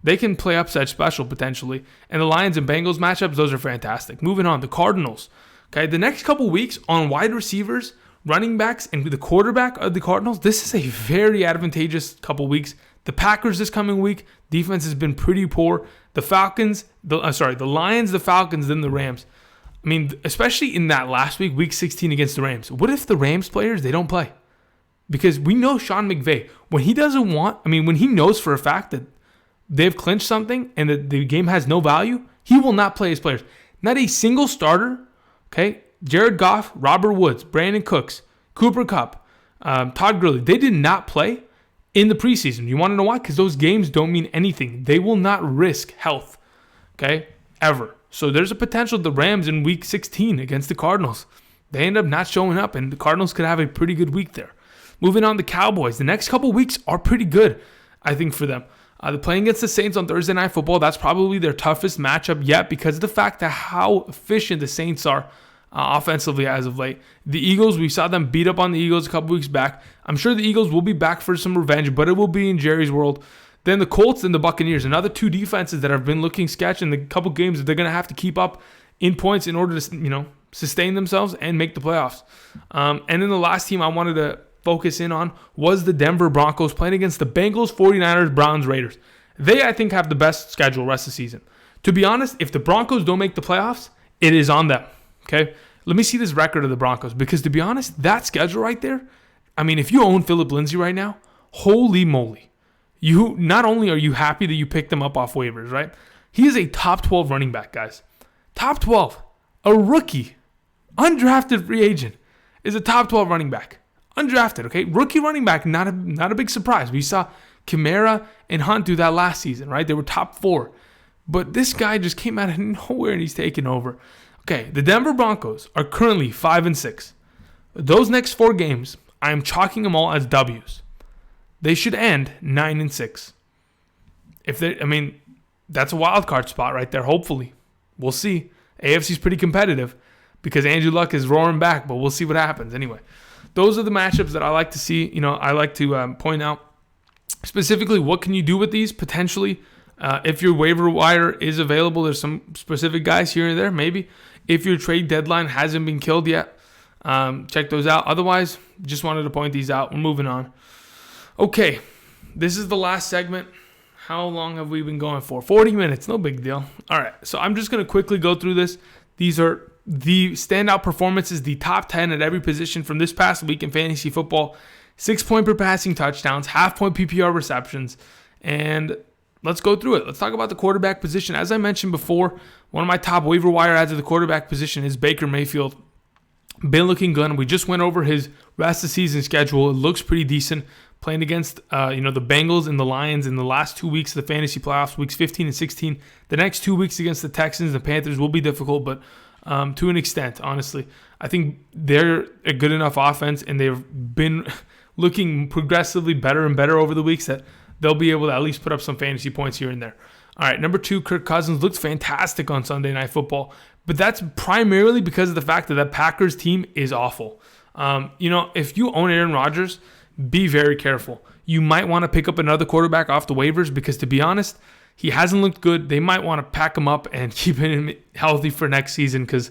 They can play upset special potentially. And the Lions and Bengals matchups, those are fantastic. Moving on, the Cardinals. Okay, the next couple weeks on wide receivers, running backs, and the quarterback of the Cardinals, this is a very advantageous couple weeks. The Packers this coming week, defense has been pretty poor. The Falcons, the Lions, the Falcons, then the Rams. I mean, especially in that last week, week 16 against the Rams. What if the Rams players, they don't play? Because we know Sean McVay, when he knows for a fact that they've clinched something and that the game has no value, he will not play his players. Not a single starter, okay? Jared Goff, Robert Woods, Brandon Cooks, Cooper Kupp, Todd Gurley, they did not play in the preseason. You want to know why? Because those games don't mean anything. They will not risk health, okay, ever. So there's a potential the Rams in week 16 against the Cardinals, they end up not showing up, and the Cardinals could have a pretty good week there. Moving on, the Cowboys. The next couple weeks are pretty good, I think, for them. They're playing against the Saints on Thursday Night Football. That's probably their toughest matchup yet because of the fact that how efficient the Saints are offensively as of late. The Eagles, we saw them beat up on the Eagles a couple weeks back. I'm sure the Eagles will be back for some revenge, but it will be in Jerry's world. Then the Colts and the Buccaneers, another 2 defenses that have been looking sketch in the couple games that they're going to have to keep up in points in order to, sustain themselves and make the playoffs. And then the last team I wanted to focus in on was the Denver Broncos playing against the Bengals, 49ers, Browns, Raiders. They, I think, have the best schedule rest of the season. To be honest, if the Broncos don't make the playoffs, it is on them. Okay? Let me see this record of the Broncos because, to be honest, that schedule right there, I mean, if you own Phillip Lindsay right now, holy moly. You not only are you happy that you picked him up off waivers, right? He is a top 12 running back, guys. Top 12. A rookie, undrafted free agent, is a top 12 running back. Undrafted, okay? Rookie running back, not a big surprise. We saw Kamara and Hunt do that last season, right? They were top 4. But this guy just came out of nowhere and he's taken over. Okay, the Denver Broncos are currently 5-6. Those next 4 games, I am chalking them all as W's. They should end 9-6. That's a wild card spot right there, hopefully. We'll see. AFC's pretty competitive because Andrew Luck is roaring back, but we'll see what happens. Anyway, those are the matchups that I like to see. I like to point out specifically what can you do with these potentially. If your waiver wire is available, there's some specific guys here and there, maybe. If your trade deadline hasn't been killed yet, Check those out. Otherwise, just wanted to point these out. We're moving on. Okay, this is the last segment. How long have we been going for? 40 minutes, no big deal. All right, so I'm just going to quickly go through this. These are the standout performances, the top 10 at every position from this past week in fantasy football. 6 point per passing touchdowns, half point PPR receptions, and let's go through it. Let's talk about the quarterback position. As I mentioned before, one of my top waiver wire adds at the quarterback position is Baker Mayfield. Been looking good. We just went over his rest of season schedule. It looks pretty decent. Playing against the Bengals and the Lions in the last 2 weeks of the fantasy playoffs, weeks 15 and 16. The next 2 weeks against the Texans and the Panthers will be difficult, but to an extent, honestly. I think they're a good enough offense, and they've been looking progressively better and better over the weeks that they'll be able to at least put up some fantasy points here and there. All right, number 2, Kirk Cousins looked fantastic on Sunday Night Football, but that's primarily because of the fact that Packers team is awful. If you own Aaron Rodgers, be very careful. You might want to pick up another quarterback off the waivers because, to be honest, he hasn't looked good. They might want to pack him up and keep him healthy for next season because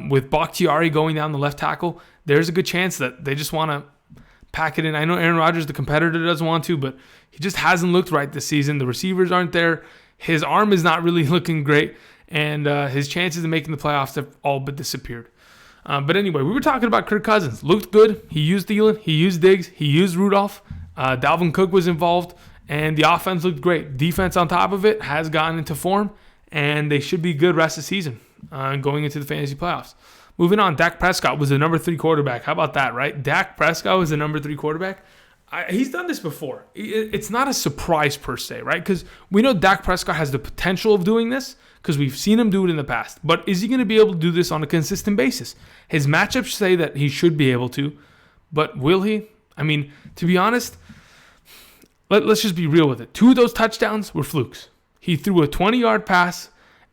with Bakhtiari going down the left tackle, there's a good chance that they just want to pack it in. I know Aaron Rodgers, the competitor, doesn't want to, but he just hasn't looked right this season. The receivers aren't there. His arm is not really looking great, and his chances of making the playoffs have all but disappeared. But anyway, we were talking about Kirk Cousins. Looked good. He used Thielen. He used Diggs. He used Rudolph. Dalvin Cook was involved, and the offense looked great. Defense on top of it has gotten into form, and they should be good rest of the season going into the fantasy playoffs. Moving on, Dak Prescott was the number 3 quarterback. How about that, right? Dak Prescott was the number 3 quarterback. He's done this before. It's not a surprise per se, right? Because we know Dak Prescott has the potential of doing this because we've seen him do it in the past. But is he going to be able to do this on a consistent basis? His matchups say that he should be able to, but will he? I mean, to be honest, let's just be real with it. 2 of those touchdowns were flukes. He threw a 20-yard pass,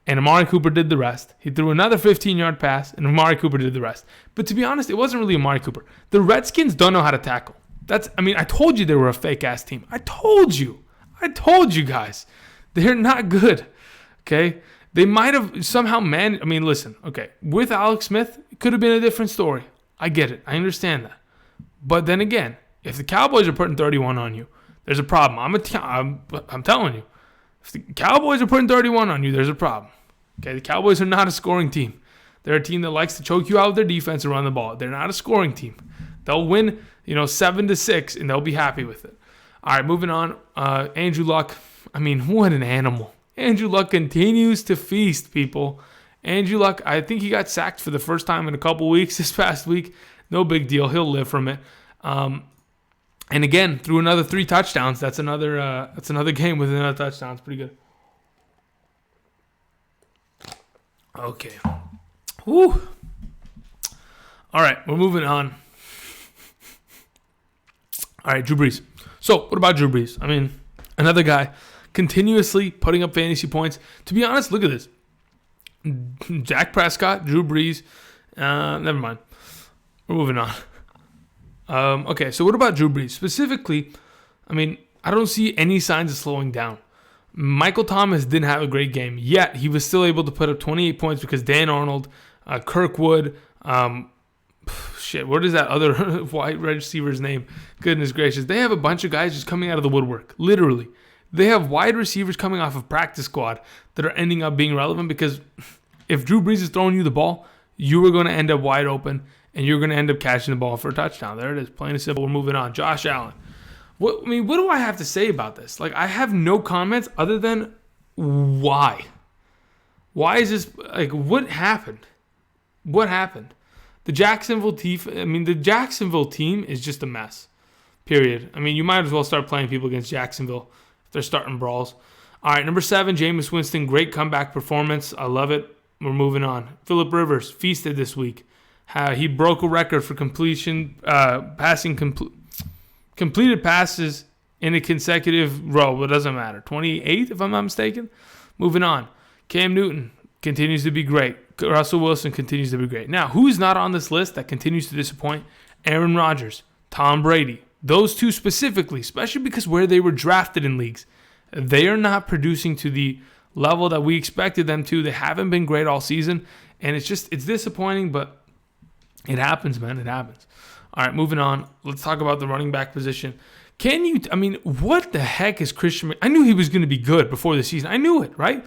and Amari Cooper did the rest. He threw another 15-yard pass, and Amari Cooper did the rest. But to be honest, it wasn't really Amari Cooper. The Redskins don't know how to tackle. I told you they were a fake-ass team. I told you guys. They're not good, okay? They might have somehow listen, okay, with Alex Smith, it could have been a different story. I get it. I understand that. But then again, if the Cowboys are putting 31 on you, there's a problem. I'm telling you. If the Cowboys are putting 31 on you, there's a problem. Okay, the Cowboys are not a scoring team. They're a team that likes to choke you out with their defense and run the ball. They're not a scoring team. They'll win, 7-6, and they'll be happy with it. All right, moving on. Andrew Luck. What an animal. Andrew Luck continues to feast, people. Andrew Luck, I think he got sacked for the first time in a couple weeks this past week. No big deal. He'll live from it. And again, threw another 3 touchdowns. That's another game with another touchdown. It's pretty good. Okay. Woo. All right, we're moving on. All right, Drew Brees. So, what about Drew Brees? Another guy continuously putting up fantasy points. To be honest, look at this. Dak Prescott, Drew Brees. Never mind. We're moving on. Okay, so what about Drew Brees? Specifically, I don't see any signs of slowing down. Michael Thomas didn't have a great game, yet he was still able to put up 28 points because Dan Arnold, Kirkwood, what is that other wide receiver's name? Goodness gracious. They have a bunch of guys just coming out of the woodwork. Literally. They have wide receivers coming off of practice squad that are ending up being relevant because if Drew Brees is throwing you the ball, you are going to end up wide open and you're going to end up catching the ball for a touchdown. There it is. Plain and simple. We're moving on. Josh Allen. What do I have to say about this? I have no comments other than why. Why is this? What happened? What happened? The Jacksonville team is just a mess. Period. You might as well start playing people against Jacksonville if they're starting brawls. All right, number 7, Jameis Winston. Great comeback performance. I love it. We're moving on. Phillip Rivers feasted this week. He broke a record for completed passes in a consecutive row. It doesn't matter. 28, if I'm not mistaken. Moving on. Cam Newton continues to be great. Russell Wilson continues to be great. Now, who's not on this list that continues to disappoint? Aaron Rodgers, Tom Brady. Those two specifically, especially because where they were drafted in leagues, they are not producing to the level that we expected them to. They haven't been great all season, and it's disappointing, but It happens, man. It happens. All right, moving on. Let's talk about the running back position. What the heck is Christian? I knew he was going to be good before the season. I knew it, right?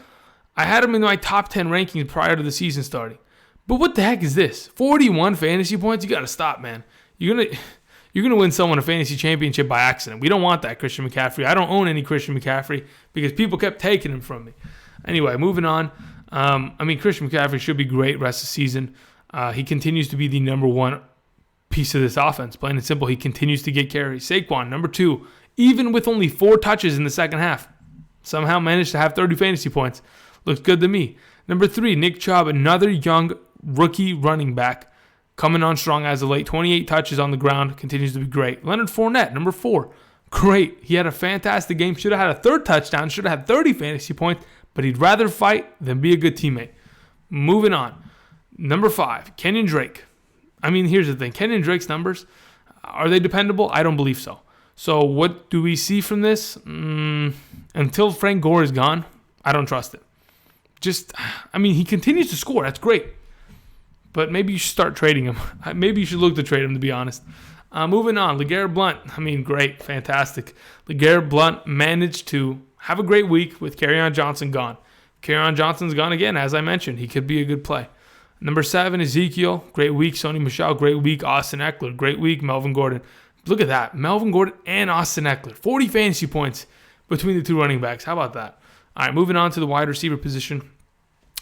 I had him in my top 10 rankings prior to the season starting. But what the heck is this? 41 fantasy points? You got to stop, man. You're gonna win someone a fantasy championship by accident. We don't want that, Christian McCaffrey. I don't own any Christian McCaffrey because people kept taking him from me. Anyway, moving on. Christian McCaffrey should be great rest of the season. He continues to be the number one piece of this offense. Plain and simple, he continues to get carries. Saquon, number 2, even with only 4 touches in the second half, somehow managed to have 30 fantasy points. Looks good to me. Number 3, Nick Chubb, another young rookie running back, coming on strong as of late. 28 touches on the ground, continues to be great. Leonard Fournette, number 4, great. He had a fantastic game. Should have had a 3rd touchdown. Should have had 30 fantasy points, but he'd rather fight than be a good teammate. Moving on. Number 5, Kenyon Drake. Here's the thing. Kenyon Drake's numbers, are they dependable? I don't believe so. So what do we see from this? Until Frank Gore is gone, I don't trust it. He continues to score. That's great. But maybe you should start trading him. Maybe you should look to trade him, to be honest. Moving on. LeGarrette Blount. Great. Fantastic. LeGarrette Blount managed to have a great week with Kerryon Johnson gone. Kerryon Johnson's gone again, as I mentioned. He could be a good play. Number 7, Ezekiel. Great week. Sony Michel. Great week. Austin Ekeler. Great week. Melvin Gordon. Look at that. Melvin Gordon and Austin Ekeler. 40 fantasy points between the 2 running backs. How about that? All right, moving on to the wide receiver position.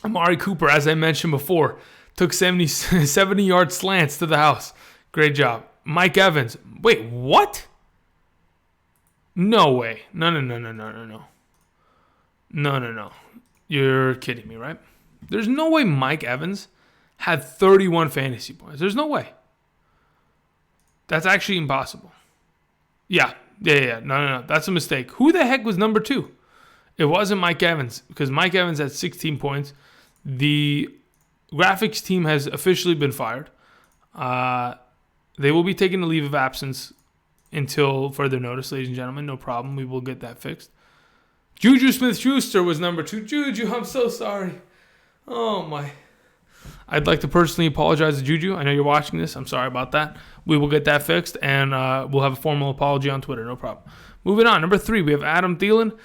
Amari Cooper, as I mentioned before, took 70-yard slants to the house. Great job. Mike Evans. Wait, what? No way. No. No. You're kidding me, right? There's no way Mike Evans had 31 fantasy points. There's no way. That's actually impossible. Yeah. No. That's a mistake. Who the heck was number 2? It wasn't Mike Evans, because Mike Evans had 16 points. The graphics team has officially been fired. They will be taking a leave of absence until further notice, ladies and gentlemen. No problem. We will get that fixed. Juju Smith-Schuster was number 2. Juju, I'm so sorry. Oh, my. I'd like to personally apologize to Juju. I know you're watching this. I'm sorry about that. We will get that fixed, and we'll have a formal apology on Twitter. No problem. Moving on. Number 3, we have Adam Thielen.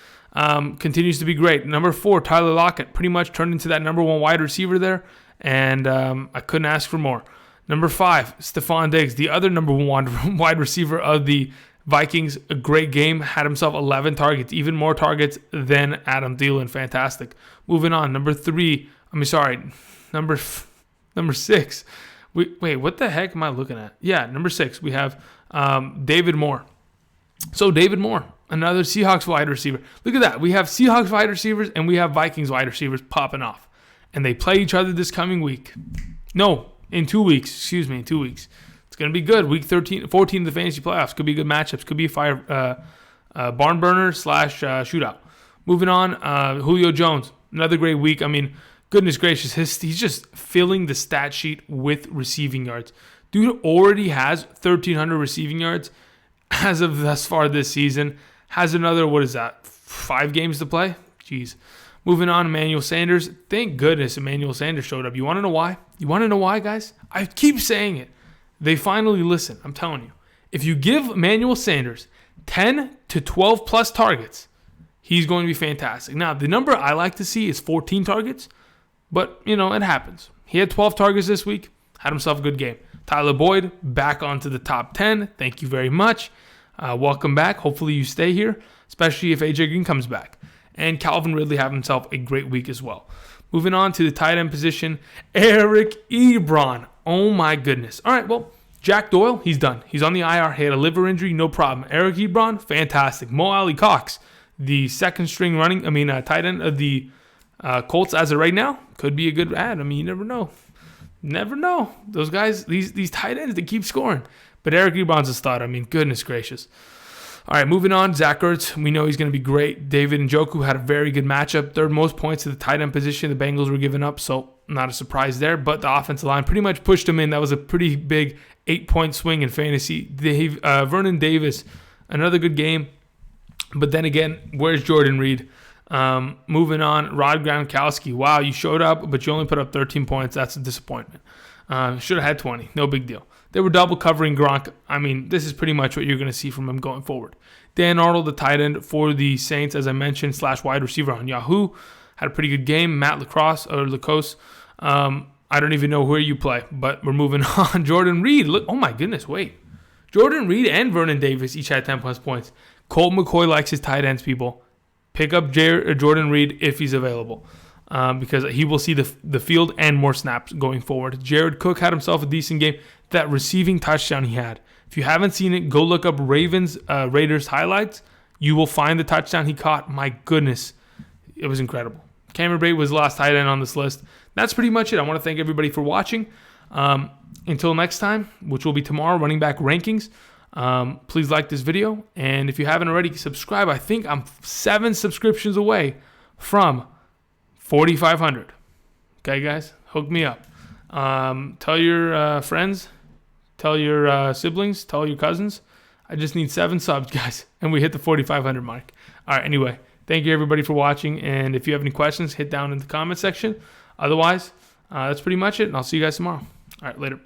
Continues to be great. Number 4, Tyler Lockett. Pretty much turned into that number 1 wide receiver there, and I couldn't ask for more. Number 5, Stephon Diggs, the other number 1 wide receiver of the Vikings. A great game. Had himself 11 targets, even more targets than Adam Thielen. Fantastic. Moving on. Number 6. Wait, what the heck am I looking at? Yeah, number 6, we have David Moore. So David Moore, another Seahawks wide receiver. Look at that. We have Seahawks wide receivers and we have Vikings wide receivers popping off. And they play each other this coming week. No, in 2 weeks. Excuse me, in 2 weeks. It's going to be good. Week 14 of the fantasy playoffs. Could be good matchups. Could be a barn burner / shootout. Moving on, Julio Jones. Another great week. Goodness gracious. He's just filling the stat sheet with receiving yards. Dude already has 1,300 receiving yards as of thus far this season. Has another, 5 games to play? Jeez. Moving on, Emmanuel Sanders. Thank goodness Emmanuel Sanders showed up. You want to know why? Guys? I keep saying it. They finally listen. I'm telling you. If you give Emmanuel Sanders 10 to 12 plus targets, he's going to be fantastic. Now, the number I like to see is 14 targets, but, it happens. He had 12 targets this week, had himself a good game. Tyler Boyd, back onto the top 10. Thank you very much. Welcome back. Hopefully you stay here, especially if AJ Green comes back. And Calvin Ridley have himself a great week as well. Moving on to the tight end position, Eric Ebron. Oh my goodness. All right, well, Jack Doyle, he's done. He's on the IR. He had a liver injury, no problem. Eric Ebron, fantastic. Mo Alley Cox, the second string tight end of the Colts as of right now, could be a good ad. You never know. Never know. Those guys, these tight ends, they keep scoring. But Eric Ebron's a stud. Goodness gracious. All right, moving on. Zach Ertz, we know he's going to be great. David Njoku had a very good matchup. Third most points at the tight end position. The Bengals were giving up, so not a surprise there. But the offensive line pretty much pushed him in. That was a pretty big 8-point swing in fantasy. Vernon Davis, another good game. But then again, where's Jordan Reed? Moving on, Rod Gronkowski. Wow, you showed up, but you only put up 13 points. That's a disappointment. Should have had 20. No big deal. They were double covering Gronk. I mean, this is pretty much what you're going to see from him going forward. Dan Arnold, the tight end for the Saints, as I mentioned, / wide receiver on Yahoo, had a pretty good game. Matt Lacoste. I don't even know where you play, but we're moving on. Jordan Reed. Look, oh my goodness, wait. Jordan Reed and Vernon Davis each had 10-plus points. Colt McCoy likes his tight ends, people. Pick up Jordan Reed if he's available, because he will see the field and more snaps going forward. Jared Cook had himself a decent game. That receiving touchdown he had. If you haven't seen it, go look up Raiders highlights. You will find the touchdown he caught. My goodness, it was incredible. Cameron Brate was the last tight end on this list. That's pretty much it. I want to thank everybody for watching. Until next time, which will be tomorrow, running back rankings. Please like this video. And if you haven't already, subscribe. I think I'm 7 subscriptions away from 4,500. Okay, guys? Hook me up. Tell your friends. Tell your siblings. Tell your cousins. I just need 7 subs, guys. And we hit the 4,500 mark. All right, anyway. Thank you, everybody, for watching. And if you have any questions, hit down in the comment section. Otherwise, that's pretty much it. And I'll see you guys tomorrow. All right, later.